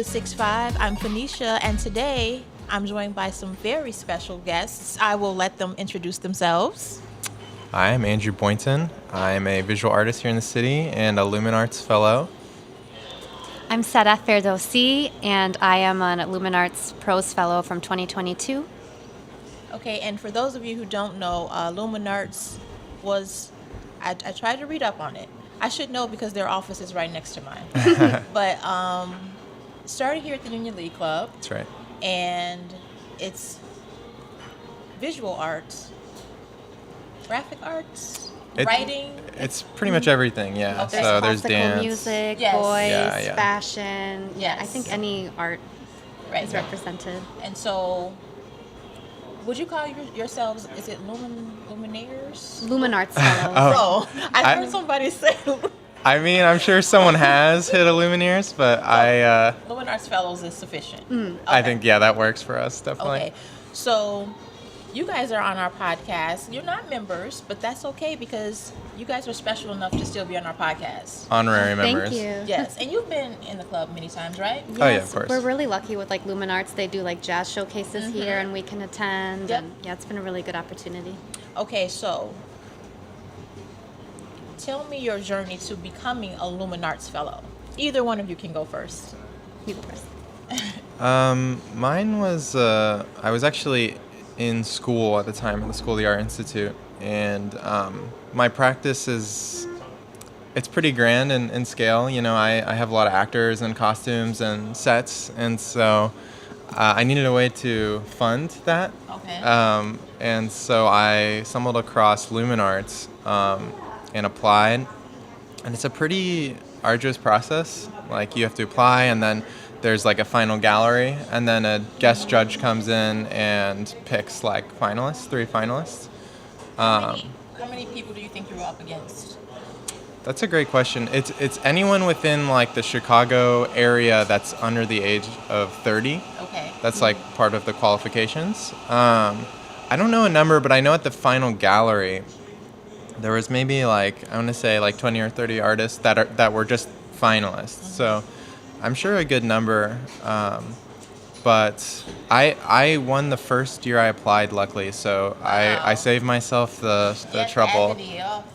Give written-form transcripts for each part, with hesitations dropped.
the 6-5. I'm Phoenicia, and today I'm joined by some very special guests. I will let them introduce themselves. Hi, I'm Andrew Boynton. I'm a visual artist here in the city and a Luminarts Fellow. I'm Sada Ferdowsi, and I am a Luminarts Pros Fellow from 2022. Okay, and for those of you who don't know, Luminarts was, I tried to read up on it. I should know because their office is right next to mine. But started here at the Union League Club. That's right. And it's visual arts, graphic arts, writing. It's pretty much everything, yeah. Okay. So There's there's classical dance. music, Yes. voice, Yeah. fashion. Yes. I think any art Right. is represented. And so, would you call yourselves, is it Luminaires? Luminarts Fellows. Oh, I heard somebody say I mean, I'm sure someone has hit a Lumineers, but Luminarts Fellows is sufficient. I Okay. think, that works for us, definitely. Okay, so you guys are on our podcast. You're not members, but that's okay because you guys are special enough to still be on our podcast. Honorary Thank members. you. Yes, and you've been in the club many times, right? Yes, Oh, yeah, of course. We're really lucky with like Luminarts. They do like jazz showcases here, and we can attend. Yep. And yeah, it's been a really good opportunity. Okay, so tell me your journey to becoming a Luminarts Fellow. Either one of you can go first. You go first. Mine was, I was actually in school at the time, at the School of the Art Institute, and my practice it's pretty grand in scale. You know, I have a lot of actors and costumes and sets, and so I needed a way to fund that. Okay. And so I stumbled across Luminarts and applied, and it's a pretty arduous process. Like, you have to apply, and then there's like a final gallery, and then a guest judge comes in and picks like finalists, 3 finalists. How many people do you think you were up against? That's a great question. It's anyone within like the Chicago area that's under the age of 30. Okay. That's like part of the qualifications. I don't know a number, but I know at the final gallery, there was maybe like, I want to say like 20 or 30 artists that were just finalists. So I'm sure a good number. But I won the first year I applied, luckily. So I saved myself the trouble.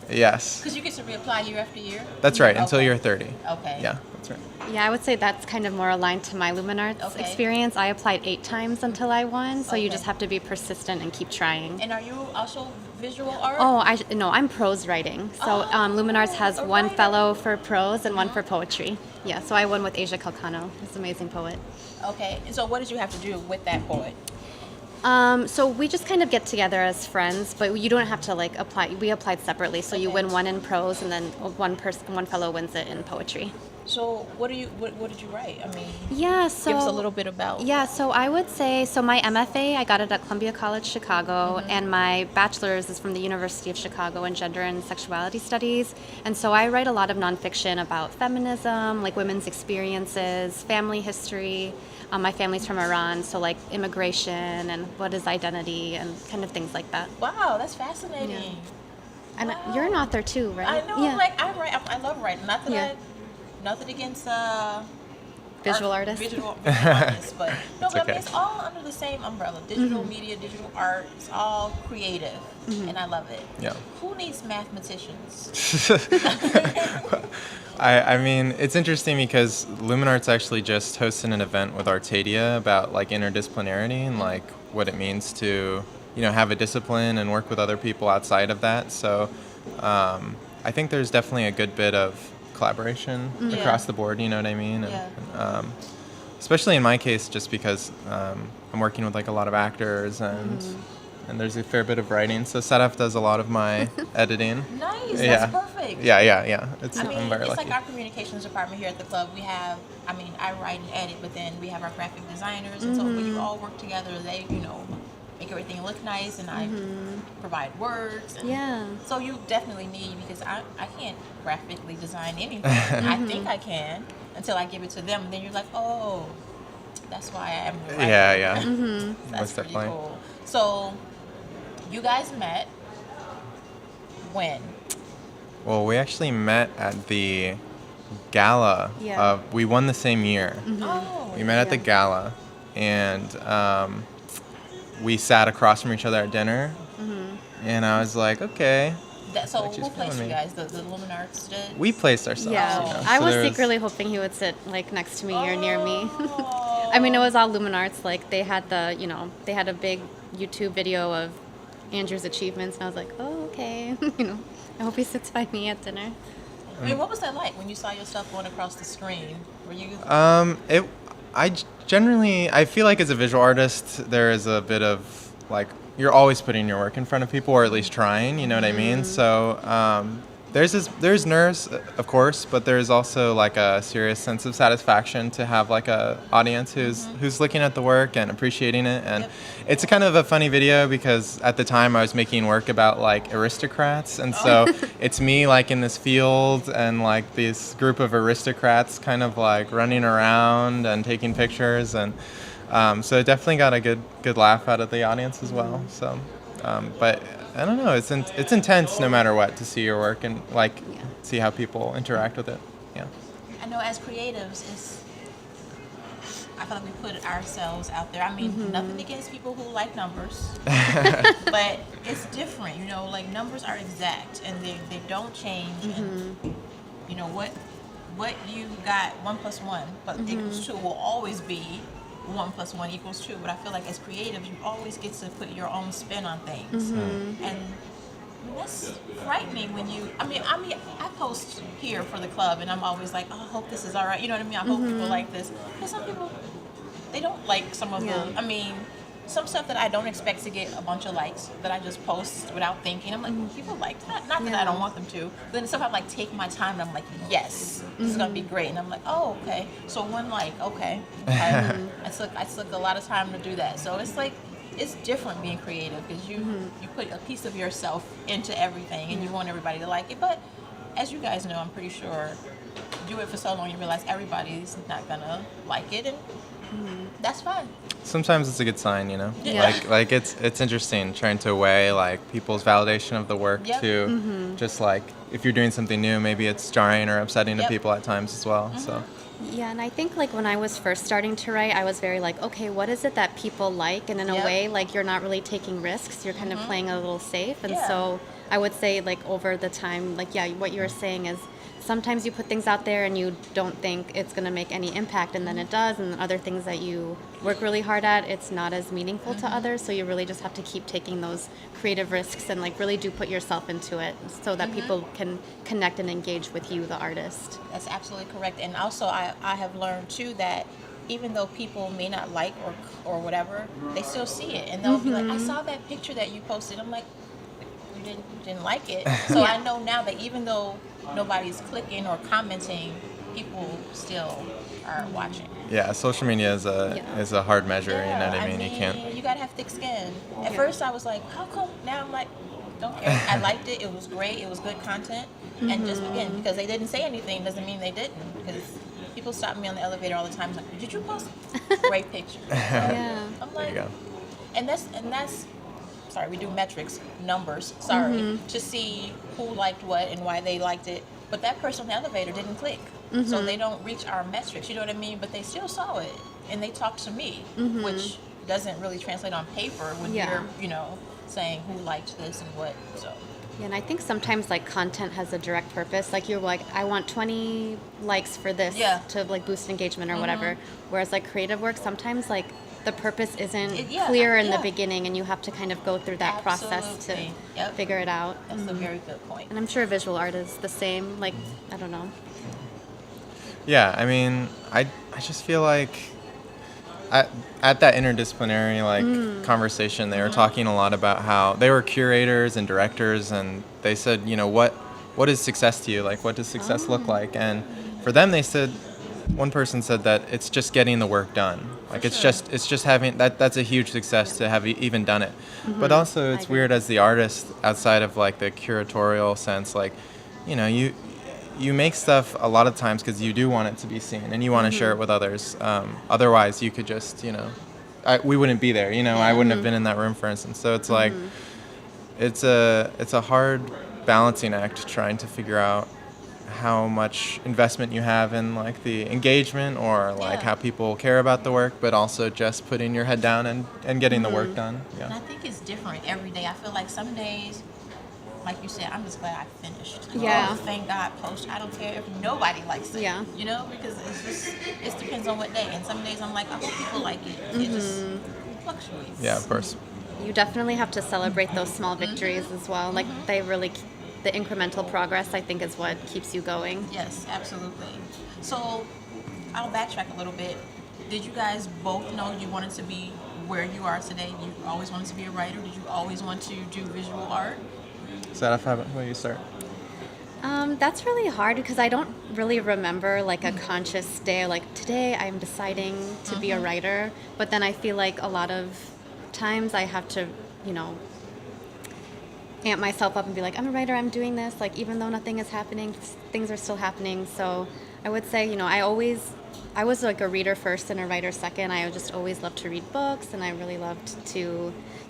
Yes. Because you get to reapply year after year? That's right, until Okay. you're 30. Okay. Yeah, that's right. Yeah, I would say that's kind of more aligned to my Luminarts Okay. experience. I applied 8 times until I won, so you Okay. just have to be persistent and keep trying. And are you also visual art? Oh, no, I'm prose writing. So Luminarts has a one writer. fellow for prose and one for poetry. Yeah, so I won with Asia Calcano. He's an amazing poet. Okay. And so what did you have to do with that poet? So we just kind of get together as friends, but you don't have to like apply. We applied separately, so you Okay. win one in prose, and then one fellow wins it in poetry. So what did you write? I mean, Yeah, so give us a little bit about. Yeah, so I would say, so my MFA, I got it at Columbia College Chicago, and my bachelor's is from the University of Chicago in Gender and Sexuality Studies. And so I write a lot of nonfiction about feminism, like women's experiences, family history. My family's from Iran, so like immigration and what is identity and kind of things like that. Wow, that's fascinating. And Wow. you're an author too, right? I know. Yeah. I write. I love writing. Not that nothing against Visual artists. visual artists, but no. But I mean, okay. it's all under the same umbrella: digital media, digital art. It's all creative, and I love it. Yeah. Who needs mathematicians? I mean, it's interesting because Luminarts actually just hosted an event with Artadia about like interdisciplinarity and like what it means to, have a discipline and work with other people outside of that. So I think there's definitely a good bit of collaboration across the board, you know what I mean? And, especially in my case, just because I'm working with like a lot of actors and there's a fair bit of writing. So Sadaf does a lot of my editing. Nice. Yeah. That's perfect. Yeah. I mean, I'm very it's lucky. like our communications department here at the club. We have, I write and edit, but then we have our graphic designers, and so when you all work together, they, make everything look nice, and I provide words. And Yeah. So you definitely need, because I can't graphically design anything. I think I can until I give it to them, and then you're like, oh, that's why I am the writer. Yeah. That's Most pretty definitely. cool. So you guys met when? Well, we actually met at the gala. Yeah. We won the same year. Oh. We met at the gala, and we sat across from each other at dinner. And I was like, okay. So like, she's who placed you feeling me. guys? The Luminarts did? We placed ourselves. Yeah, You know? I So was there secretly hoping he would sit like next to me or near me. Oh. I mean, it was all Luminarts. Like they had they had a big YouTube video of Andrew's achievements, and I was like, oh, okay. I hope he sits by me at dinner. I mean, what was that like when you saw yourself going across the screen? Were you? I feel like as a visual artist, there is a bit of like you're always putting your work in front of people, or at least trying. You know what I mean? So there's nerves, of course, but there's also like a serious sense of satisfaction to have like a audience who's looking at the work and appreciating it. And it's a kind of a funny video because at the time I was making work about like aristocrats, and so it's me like in this field and like this group of aristocrats kind of like running around and taking pictures, and so it definitely got a good laugh out of the audience as well. So, but I don't know. It's intense no matter what to see your work and like see how people interact with it. Yeah. I know as creatives, I feel like we put ourselves out there. I mean, nothing against people who like numbers, but it's different. Like numbers are exact and they don't change. And what you got 1 + 1 but equals 2 will always be 1 + 1 = 2. But I feel like as creatives, you always get to put your own spin on things, and that's frightening when you. I mean, I post here for the club, and I'm always like, oh, I hope this is all right. You know what I mean? I hope people like this. But some people, they don't like some of the. I mean, some stuff that I don't expect to get a bunch of likes that I just post without thinking. I'm like, people like that. Not that I don't want them to. But then stuff I like take my time and I'm like, yes, this is gonna be great. And I'm like, oh, okay. So one like, okay. I took a lot of time to do that. So it's like it's different being creative because you put a piece of yourself into everything and you want everybody to like it. But as you guys know, I'm pretty sure you do it for so long you realize everybody's not gonna like it, and that's fine. Sometimes it's a good sign, Yeah. Like it's interesting trying to weigh like people's validation of the work to just like if you're doing something new, maybe it's jarring or upsetting to people at times as well. So Yeah, and I think like when I was first starting to write, I was very like, okay, what is it that people like? And in a way, like you're not really taking risks. You're kind of playing a little safe. And so I would say like over the time, like, what you were saying is sometimes you put things out there and you don't think it's going to make any impact, and then it does. And other things that you work really hard at, it's not as meaningful to others. So you really just have to keep taking those creative risks and like really do put yourself into it so that people can connect and engage with you, the artist. That's absolutely correct. And also I have learned too that even though people may not like or whatever, they still see it and they'll be like, I saw that picture that you posted. I'm like, you didn't like it. So I know now that even though nobody's clicking or commenting, people still are watching. yeah, social media is a hard measure. You know what I mean? You can't. You gotta have thick skin. At first, I was like, "How come?" Now I'm like, "Don't care." I liked it. It was great. It was good content. And just again, because they didn't say anything doesn't mean they didn't. Because people stop me on the elevator all the time. Like, "Did you post?" Great picture. So I'm like, There you go. and that's. Sorry, we do metrics, numbers. Sorry, to see who liked what and why they liked it. But that person on the elevator didn't click, so they don't reach our metrics. You know what I mean? But they still saw it and they talked to me, which doesn't really translate on paper when you're, saying who liked this and what. So. Yeah, and I think sometimes like content has a direct purpose. Like you're like, I want 20 likes for this to like boost engagement or whatever. Whereas like creative work, sometimes like the purpose isn't clear in the beginning, and you have to kind of go through that process to figure it out. That's a very good point. And I'm sure visual art is the same. Like, I don't know. Yeah, I mean, I just feel like at that interdisciplinary conversation, they were talking a lot about how they were curators and directors, and they said, what is success to you? Like, what does success look like? And for them, they said, one person said that it's just getting the work done. Like it's just having that's a huge success to have even done it. But also it's weird as the artist outside of like the curatorial sense, like, you make stuff a lot of times because you do want it to be seen and you want to share it with others. Otherwise you could just, we wouldn't be there, I wouldn't have been in that room, for instance. So it's like, it's a hard balancing act trying to figure out how much investment you have in like the engagement or like Yeah. how people care about the work, but also just putting your head down and getting the work done. And I Yeah. think it's different every day. I feel like some days, like you said, I'm just glad I finished. Yeah. Oh, thank God, post. I don't care if nobody likes it. Yeah. You know, because it depends on what day. And some days I'm like, I hope people like it. It just fluctuates. Yeah, of course. You definitely have to celebrate those small victories as well. Like they really, the incremental progress I think is what keeps you going. Yes, absolutely. So I'll backtrack a little bit. Did you guys both know you wanted to be where you are today? You always wanted to be a writer? Did you always want to do visual art? So that how you start? That's really hard because I don't really remember like a conscious day, like today I'm deciding to be a writer. But then I feel like a lot of times I have to, you know, amp myself up and be like, I'm a writer, I'm doing this. Like even though nothing is happening, things are still happening. So I would say, you know, I was like a reader first and a writer second. I just always loved to read books, and I really loved to,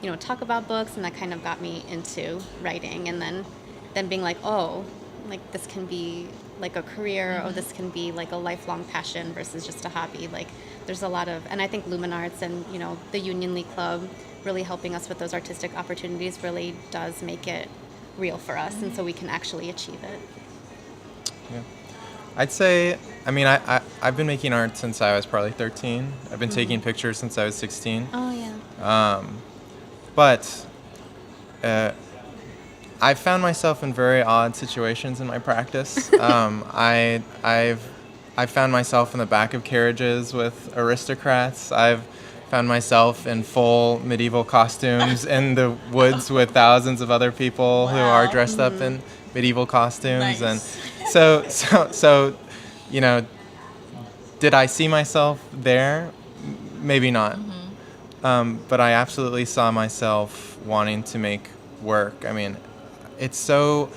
you know, talk about books, and that kind of got me into writing. And then being like, oh, like this can be like a career, or this can be like a lifelong passion versus just a hobby. Like there's a lot of, and I think Luminarts and, you know, the Union League Club really helping us with those artistic opportunities really does make it real for us, and so we can actually achieve it. Yeah. I'd say, I mean, I've been making art since I was probably 13. I've been taking pictures since I was 16. Oh yeah. But I've found myself in very odd situations in my practice. I've found myself in the back of carriages with aristocrats. I've found myself in full medieval costumes in the woods with thousands of other people who are Wow. dressed up in medieval costumes. Nice. And so, you know, did I see myself there? Maybe not. But I absolutely saw myself wanting to make work. I mean, it's so,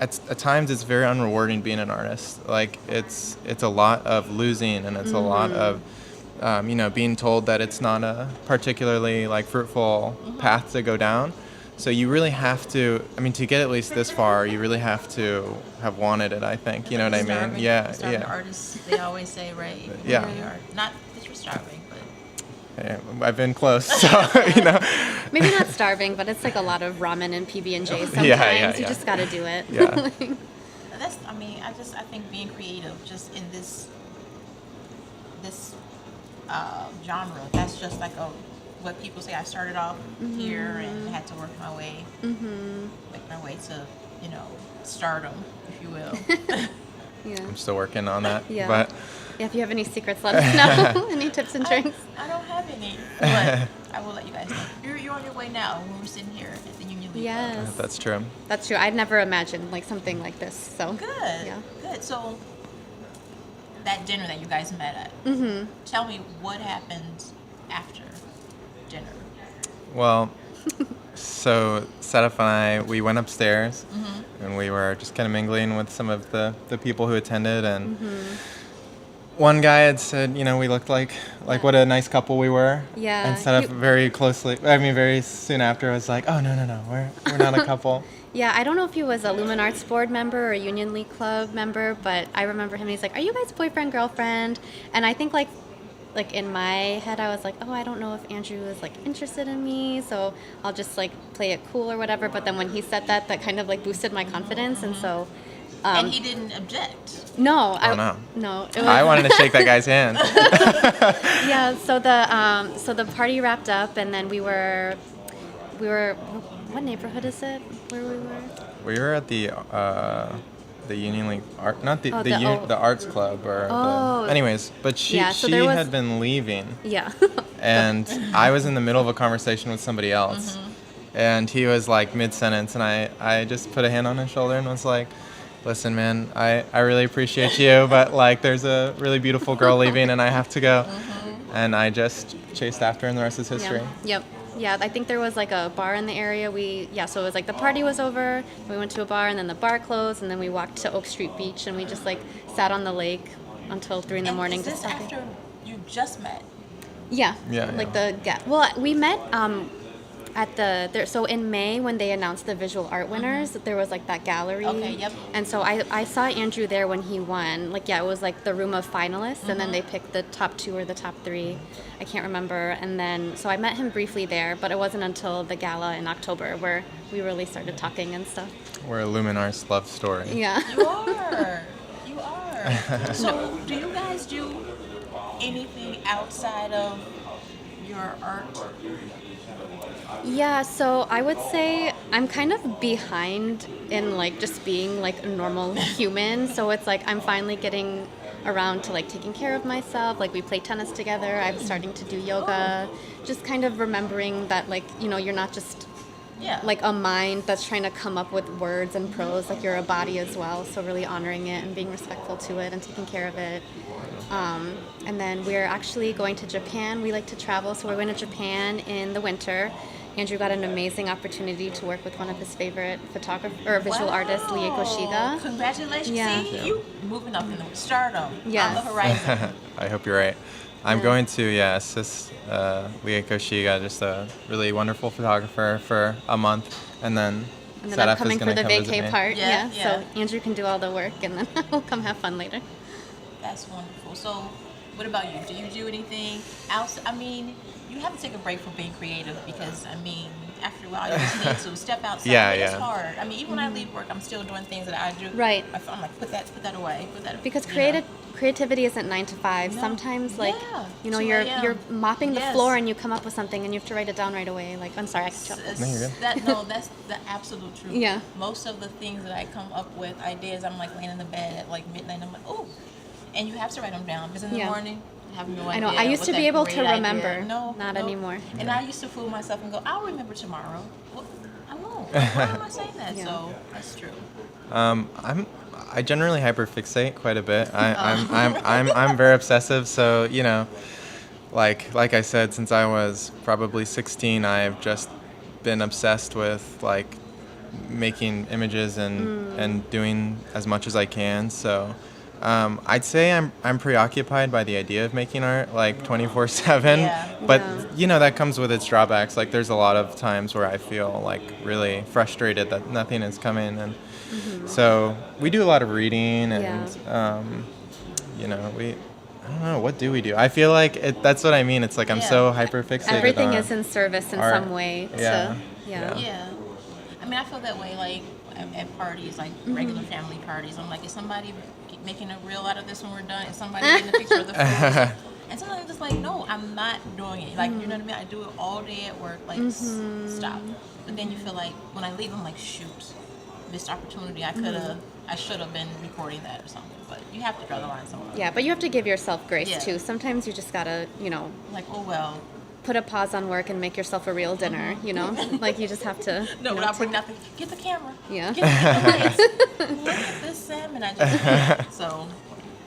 at times it's very unrewarding being an artist. Like it's a lot of losing, and it's a lot of, you know, being told that it's not a particularly like fruitful path to go down. So you really have to, I mean, to get at least this far, you really have to have wanted it, I think. You know what I mean? Starving. Yeah, Starving yeah. artists, they always say, right? Yeah. They are. Not that you're starving, but Yeah, I've been close, so, you know. Maybe not starving, but it's like a lot of ramen and PB&J sometimes. Yeah. You just got to do it. Yeah. that's. I mean, I think being creative, just in this genre, that's just like what people say. I started off here and had to work my way, to, you know, stardom, if you will. Yeah. I'm still working on that. Yeah. But Yeah, if you have any secrets, let us know. Any tips and tricks? I don't have any, but I will let you guys know. You're on your way now when we're sitting here at the Union League. Yes. that's true. That's true. I'd never imagined like something like this. So Good. Yeah. Good. So that dinner that you guys met at. Tell me what happened after dinner. Well, so Sedef and I, we went upstairs, and we were just kind of mingling with some of the people who attended, and one guy had said, you know, we looked like what a nice couple we were. Yeah, And Sedef he- very soon after was like, oh, no, we're not a couple. Yeah, I don't know if he was a Luminarts board member or a Union League Club member, but I remember him. He's like, "Are you guys boyfriend girlfriend?" And I think like in my head, I was like, "Oh, I don't know if Andrew is like interested in me, so I'll just like play it cool or whatever." But then when he said that, that kind of like boosted my confidence, and so. And he didn't object. No, No. It was, I wanted to shake that guy's hand. Yeah, so the party wrapped up, and then we were. What neighborhood is it? Where we were? We were at the Union League art, not the Oh, the arts club or anyways, but she Yeah, so there was- had been leaving, Yeah. and I was in the middle of a conversation with somebody else, and he was like mid-sentence, and I just put a hand on his shoulder and was like, listen, man, I really appreciate you, but like there's a really beautiful girl leaving and I have to go. And I just chased after her, and the rest is history. Yeah. Yep. Yeah, I think there was like a bar in the area. So it was like the party was over, we went to a bar, and then the bar closed, and then we walked to Oak Street Beach, and we just like sat on the lake until 3 in the morning. Is this just talking. after you just met? Yeah. Yeah, Like yeah. well, we met So in May when they announced the visual art winners, there was like that gallery. Okay, yep. And so I saw Andrew there when he won. Like it was like the room of finalists, and then they picked the top 2 or the top 3. I can't remember. And then so I met him briefly there, but it wasn't until the gala in October where we really started talking and stuff. We're a Luminarts love story. Yeah. You are. You are. So, do you guys do anything outside of your art? Yeah, so I would say I'm kind of behind in like just being like a normal human. So it's like I'm finally getting around to like taking care of myself. Like we play tennis together. I'm starting to do yoga. Just kind of remembering that like, you know, you're not just Yeah. like a mind that's trying to come up with words and prose, like you're a body as well. So really honoring it and being respectful to it and taking care of it. And then we're actually going to Japan. We like to travel, so we're going to Japan in the winter. Andrew got an amazing opportunity to work with one of his favorite visual artists, Lie Koshiga. Congratulations. Yeah. See, you moving up in the stardom Yes. on the horizon. I hope you're right. I'm going to assist Lie Koshiga, just a really wonderful photographer, for a month, and then And then Sadaf I'm coming is for gonna the come visit vacay me. part. Yeah, Yeah. So Andrew can do all the work, and then we'll come have fun later. That's wonderful. So, what about you? Do you do anything else? I mean, you have to take a break from being creative because, I mean, after a while, you just need to step outside. Yeah, It's yeah. hard. I mean, even when I leave work, I'm still doing things that I do. Right. I'm like, put that away. Put that. Because you know. creativity isn't 9 to 5. No. Sometimes, like, Yeah, you know, 2 you're a.m. mopping the Yes. floor and you come up with something and you have to write it down right away. Like, I'm sorry, I cut you off. No, you're good. That's the absolute truth. Yeah. Most of the things that I come up with, ideas, I'm like laying in the bed at like midnight. I'm like, oh, and you have to write them down because in the Yeah. morning, I have no I idea. know. I used what to that be able to great idea- remember. No, Not no. anymore. And I used to fool myself and go, I'll remember tomorrow. Well, I won't. Why am I saying that? Yeah. So that's true. I generally hyperfixate quite a bit. I'm very obsessive. So you know, like I said, since I was probably 16, I've just been obsessed with like making images and doing as much as I can. So I'd say I'm preoccupied by the idea of making art like 24/7. Yeah. But Yeah. you know, that comes with its drawbacks. Like there's a lot of times where I feel like really frustrated that nothing is coming, and so we do a lot of reading, and you know, I don't know, what do we do? I feel like that's what I mean. It's like I'm so hyper fixated Everything on is in service in art. some way. Yeah. Yeah. Yeah. I mean, I feel that way like at parties, like regular family parties. I'm like, is somebody making a reel out of this when we're done? Is somebody getting a picture of the food? And sometimes I'm just like, no, I'm not doing it. Like, you know what I mean? I do it all day at work. Like, stop. But then you feel like when I leave, I'm like, shoot, missed opportunity. I should have been recording that or something. But you have to draw the line somewhere. Yeah, but you have to give yourself grace Yeah. too. Sometimes you just gotta, you know, Like, oh well. put a pause on work and make yourself a real dinner. You know, like you just have to. No, you know, without bringing nothing. Get the camera. Yeah. Get the lights. Look at this salmon I just had. So.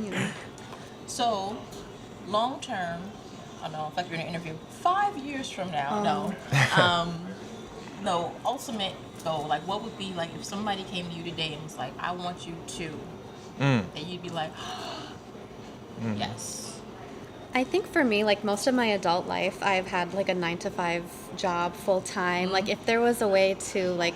you know. So, long term, I don't know if like you're in an interview, 5 years from now, no, ultimate goal, like what would be like if somebody came to you today and was like, I want you to, that you'd be like, yes. I think for me, like most of my adult life, I've had like a 9 to 5 job full time. Like if there was a way to like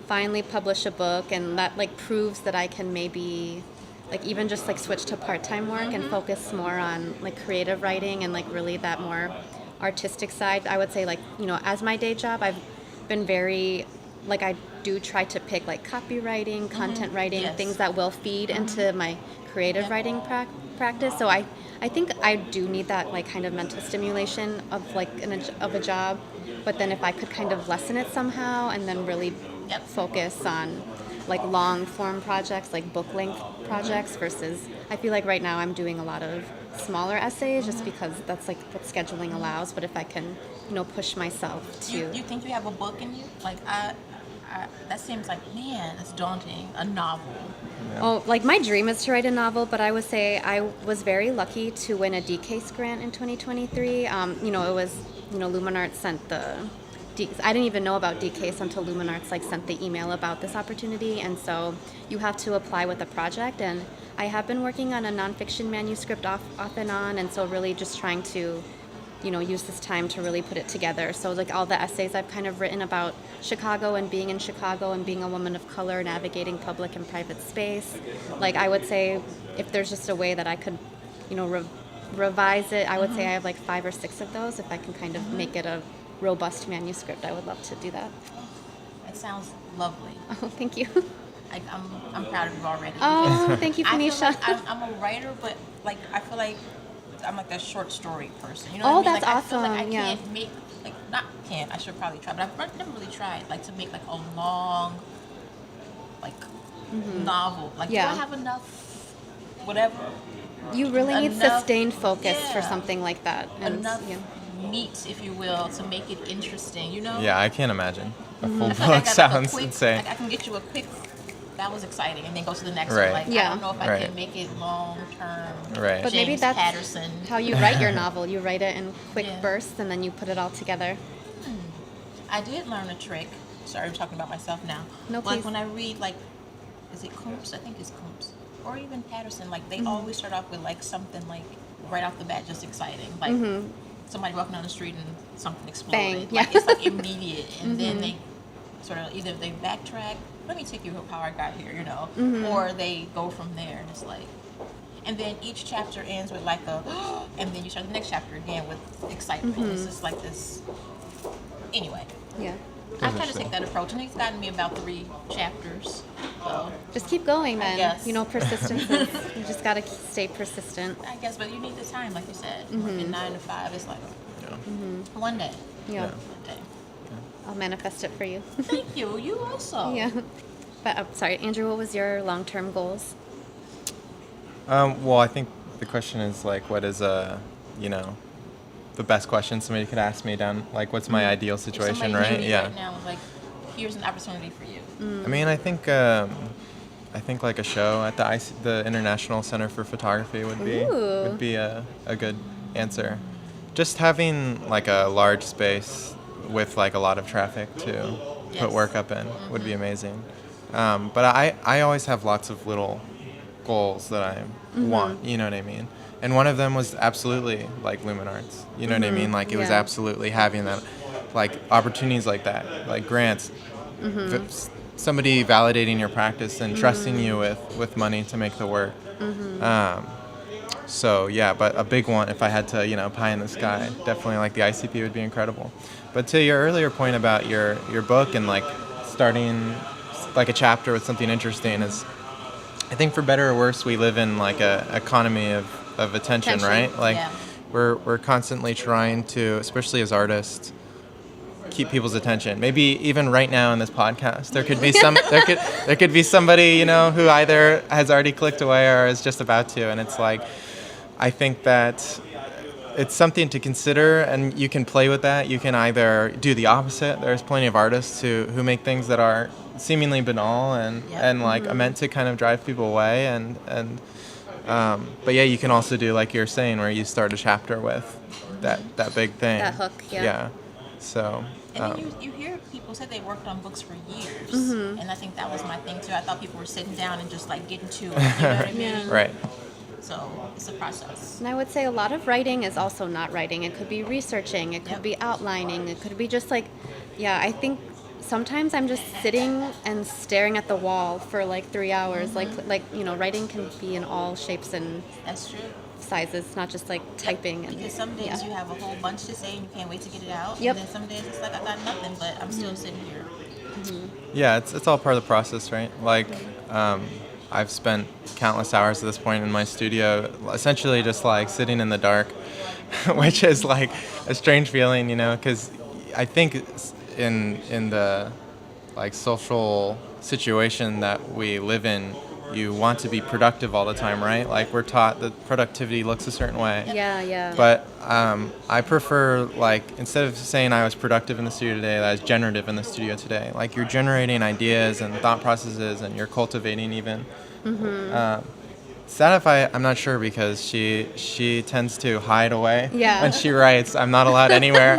finally publish a book and that like proves that I can maybe like even just like switch to part-time work and focus more on like creative writing and like really that more artistic side, I would say like, you know, as my day job, I've been very like I do try to pick like copywriting, content writing, Yes. things that will feed into my creative writing practice. So I think I do need that like kind of mental stimulation of like of a job, but then if I could kind of lessen it somehow and then really focus on like long form projects, like book length projects versus I feel like right now I'm doing a lot of smaller essays just because that's like what scheduling allows. But if I can, you know, push myself to You think you have a book in you? Like that seems like, man, it's daunting. A novel. Oh, like my dream is to write a novel, but I would say I was very lucky to win a D-Case grant in 2023. You know, it was, you know, Luminarts sent I didn't even know about D-Case until Luminarts like sent the email about this opportunity, and so you have to apply with a project. And I have been working on a nonfiction manuscript off and on, and so really just trying to use this time to really put it together. So like all the essays I've kind of written about Chicago and being in Chicago and being a woman of color, navigating public and private space. Like I would say if there's just a way that I could, revise it, I would say I have like 5 or 6 of those. If I can kind of make it a robust manuscript, I would love to do that. It sounds lovely. Oh, thank you. I'm proud of you already. Oh, thank you, I feel Phoenicia. like I'm a writer, but like I feel like I'm like a short story person. You know Oh, what I mean? that's like, I feel like I awesome, yeah. can't make I should probably try, but I've never really tried like to make like a long like novel. Like Yeah. do I have enough whatever You really need enough- sustained focus for yeah. something like that. And enough yeah. meat, if you will, to make it interesting, you know? Yeah, I can't imagine. A full I feel like book I got, like, a sounds quick, insane. Like I can get you a quick that was exciting and then go to the next Right. one. Like I Yeah. don't know if I Right. can make it long term. Right. But James maybe that's Patterson. how you write your novel. You write it in quick Yeah. bursts and then you put it all together. I did learn a trick. Sorry, I'm talking about myself now. No, Like please. when I read, like, is it Coombs? I think it's Coombs. Or even Patterson. Like, Mm-hmm. they always start off with, like, something, like, right off the bat, just exciting. Like, somebody walking down the street and something exploded. Bang, Like, yeah. it's, like, immediate. And then they sort of, either they backtrack, let me take you how I got here, you know? Or they go from there and it's like... And then each chapter ends with, like, a... And then you start the next chapter again with excitement. It's just like this... Anyway. Yeah. I kind of Interesting. take that approach, and it's gotten me about 3 chapters. So Just keep going then. guess. Persistence is, you just got to stay persistent. I guess, but you need the time, like you said. Working 9 to 5 is like Yeah. one day. Yeah. One day. I'll manifest it for you. Thank you. You also. Yeah. But sorry, Andrew, what was your long-term goals? Well, I think the question is like, what is the best question somebody could ask me down, like, what's my ideal If situation, somebody right? came to you Yeah. right now was like, here's an opportunity for you. I mean, I think like a show at the International Center for Photography would Ooh. be a good answer. Just having like a large space with like a lot of traffic to Yes. put work up in would be amazing. But I always have lots of little goals that I want, you know what I mean? And one of them was absolutely like Luminarts, you know what I mean? Like it was Yeah. absolutely having that, like opportunities like that, like grants, somebody validating your practice and trusting you with money to make the work. So yeah, but a big one, if I had to, pie in the sky, definitely like the ICP would be incredible. But to your earlier point about your book and like starting like a chapter with something interesting is, I think for better or worse, we live in like a economy of attention, right? Like yeah. we're constantly trying to, especially as artists, keep people's attention. Maybe even right now in this podcast, there could be there could be somebody, who either has already clicked away or is just about to, and it's like, I think that it's something to consider, and you can play with that. You can either do the opposite. There's plenty of artists who make things that are seemingly banal and Yep. and like meant to kind of drive people away, but yeah, you can also do like you're saying, where you start a chapter with that big thing. That hook, yeah. Yeah. So. And then you hear people say they worked on books for years. And I think that was my thing too. I thought people were sitting down and just like getting to it. You know what I mean? Yeah. Right. So it's a process. And I would say a lot of writing is also not writing. It could be researching. It could Yep. be outlining. It could be just like, I think sometimes I'm just sitting and staring at the wall for like 3 hours. Like writing can be in all shapes and That's true. sizes, not just like typing. And Because some days you have a whole bunch to say and you can't wait to get it out. Yep. And then some days it's like I got nothing, but I'm still sitting here. Yeah, it's all part of the process, right? Like, I've spent countless hours at this point in my studio, essentially just like sitting in the dark, which is like a strange feeling, because I think in the like social situation that we live in, you want to be productive all the time, right? Like we're taught that productivity looks a certain way. yeah. But I prefer, like, instead of saying I was productive in the studio today, I was generative in the studio today. Like, you're generating ideas and thought processes, and you're cultivating even. Sadify, I'm not sure, because she tends to hide away Yeah. when she writes. I'm not allowed anywhere.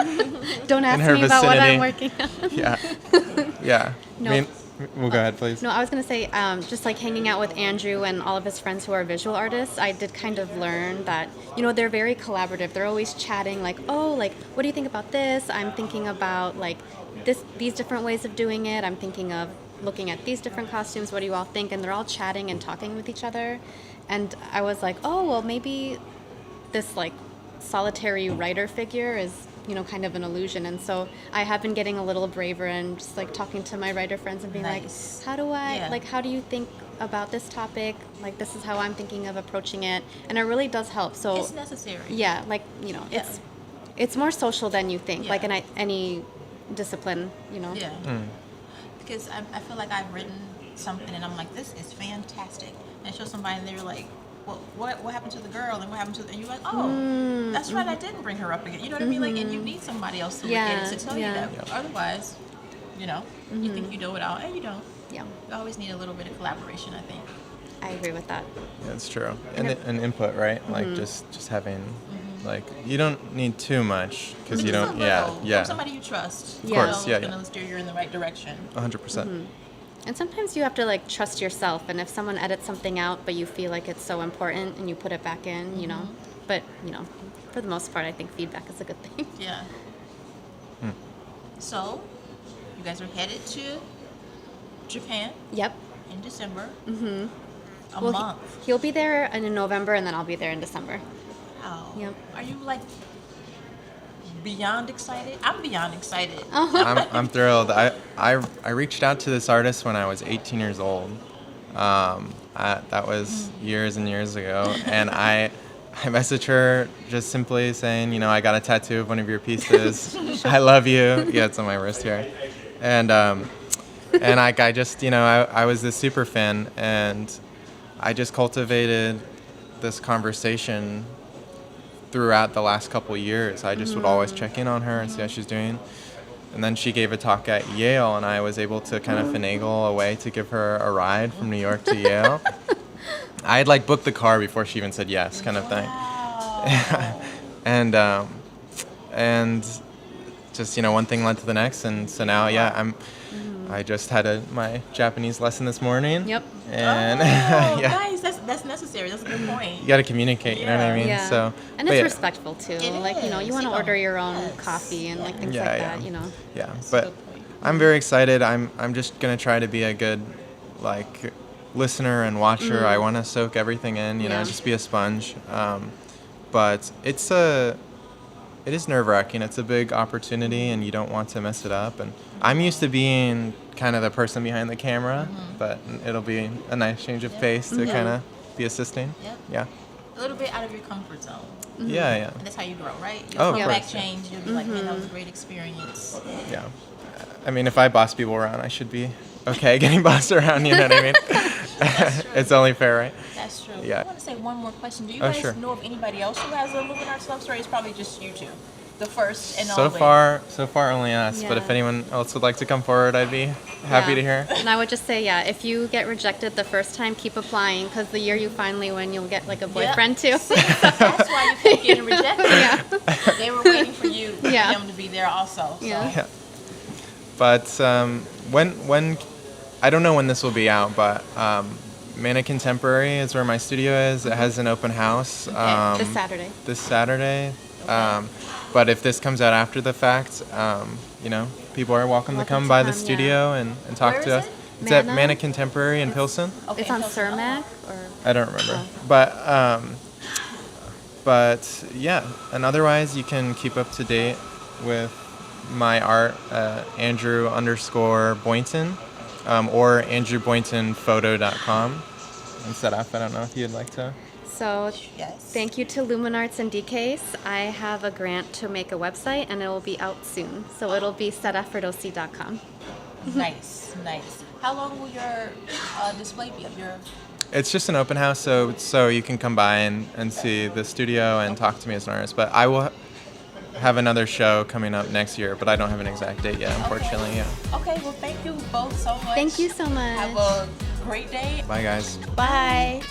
Don't ask her me about what vicinity. I'm working on. Yeah. Yeah. No. I mean, We'll go ahead, please. No, I was going to say, just like hanging out with Andrew and all of his friends who are visual artists, I did kind of learn that, they're very collaborative. They're always chatting like, oh, like, what do you think about this? I'm thinking about like these different ways of doing it. I'm thinking of looking at these different costumes. What do you all think? And they're all chatting and talking with each other. And I was like, oh, well, maybe this like solitary writer figure is kind of an illusion. And so I have been getting a little braver and just like talking to my writer friends and being Nice. like, how do you think about this topic? Like, this is how I'm thinking of approaching it. And it really does help. So It's necessary. yeah, like, Yeah. it's more social than you think, Yeah. like in any discipline, Yeah. Because I feel like I've written something and I'm like, this is fantastic. And I show somebody and they're like, well, what happened to the girl and what happened to and you're like, oh, that's right, I didn't bring her up again. You know what I mean? Like, and you need somebody else to look at it to tell you that. Otherwise, you think you know it all and you don't. Yeah, You always need a little bit of collaboration, I think. I agree with that. Yeah, it's true. And input, right? Like just having, like, you don't need too much because But you just don't. a little Yeah. From somebody you trust. Of course, yeah, It's yeah. going to steer you in the right direction. 100%. And sometimes you have to like trust yourself, and if someone edits something out but you feel like it's so important and you put it back in, but for the most part I think feedback is a good thing. Yeah. So, you guys are headed to Japan Yep. in December. A Well, month. he'll be there in November and then I'll be there in December. Wow. Yep. Are you like beyond excited? I'm beyond excited. I'm thrilled. I reached out to this artist when I was 18 years old. That was years and years ago, and I messaged her just simply saying, I got a tattoo of one of your pieces. I love you. Yeah, it's on my wrist here, and I just I was this super fan, and I just cultivated this conversation throughout the last couple of years. I just would always check in on her and see how she's doing. And then she gave a talk at Yale, and I was able to kind of finagle a way to give her a ride from New York to Yale. I had like booked the car before she even said yes, kind of thing. Wow. And just one thing led to the next, and so now I just had my Japanese lesson this morning. Yep. And yeah. Nice. That's necessary. That's a good point. You got to communicate. You know what I mean? Yeah. So, And but it's yeah. respectful too. It Like, you is, want to order your own yes. coffee and like things Yeah, like yeah. that, Yeah, That's a but good point. I'm very excited. I'm just gonna try to be a good like listener and watcher. I want to soak everything in. Yeah. Just be a sponge. But it is nerve-wracking. It's a big opportunity, and you don't want to mess it up. And I'm used to being kind of the person behind the camera, but it'll be a nice change of pace to kind of be assisting. Yep. Yeah. A little bit out of your comfort zone. Yeah, yeah. And that's how you grow, right? Oh, of You'll course, back yeah. change. You'll be like, man, that was a great experience. Yeah. I mean, if I boss people around, I should be okay getting bossed around, you know what I mean? It's only fair, right? That's true. Yeah. I want to say one more question. Do you Oh, guys sure. know of anybody else who has a Luminarts love story? It's probably just you two. The first and So only. far only us, but if Yeah. anyone else would like to come forward, I'd be happy Yeah. to hear. And I would just say, if you get rejected the first time, keep applying, because the year you finally win, you'll get like a boyfriend too. See, that's why you keep getting rejected. Yeah. They were waiting for you, for Yeah. him to be there also. So. Yeah. Yeah. But when I don't know when this will be out, but Mana Contemporary is where my studio is. It has an open house This Saturday. this Saturday. But if this comes out after the fact, people are welcome to Welcome come to by the come, yeah. studio and talk Where to is us. it? It's at Mana? Mana Contemporary in Pilsen. Okay, It's on so- Cermak or I don't remember. Oh. But yeah, and otherwise you can keep up to date with my art Andrew _ Boynton or andrewboyntonphoto.com. And set up. I don't know if you'd like to. So Yes. thank you to Luminarts and DCase. I have a grant to make a website and it will be out soon. So it'll be setafrodosi.com. Nice, nice. How long will your display be of your? It's just an open house, so you can come by and see the studio and talk to me as an artist. But I will have another show coming up next year, but I don't have an exact date yet, unfortunately. Yeah. Okay, well, thank you both so much. Thank you so much. Have a great day. Bye, guys. Bye.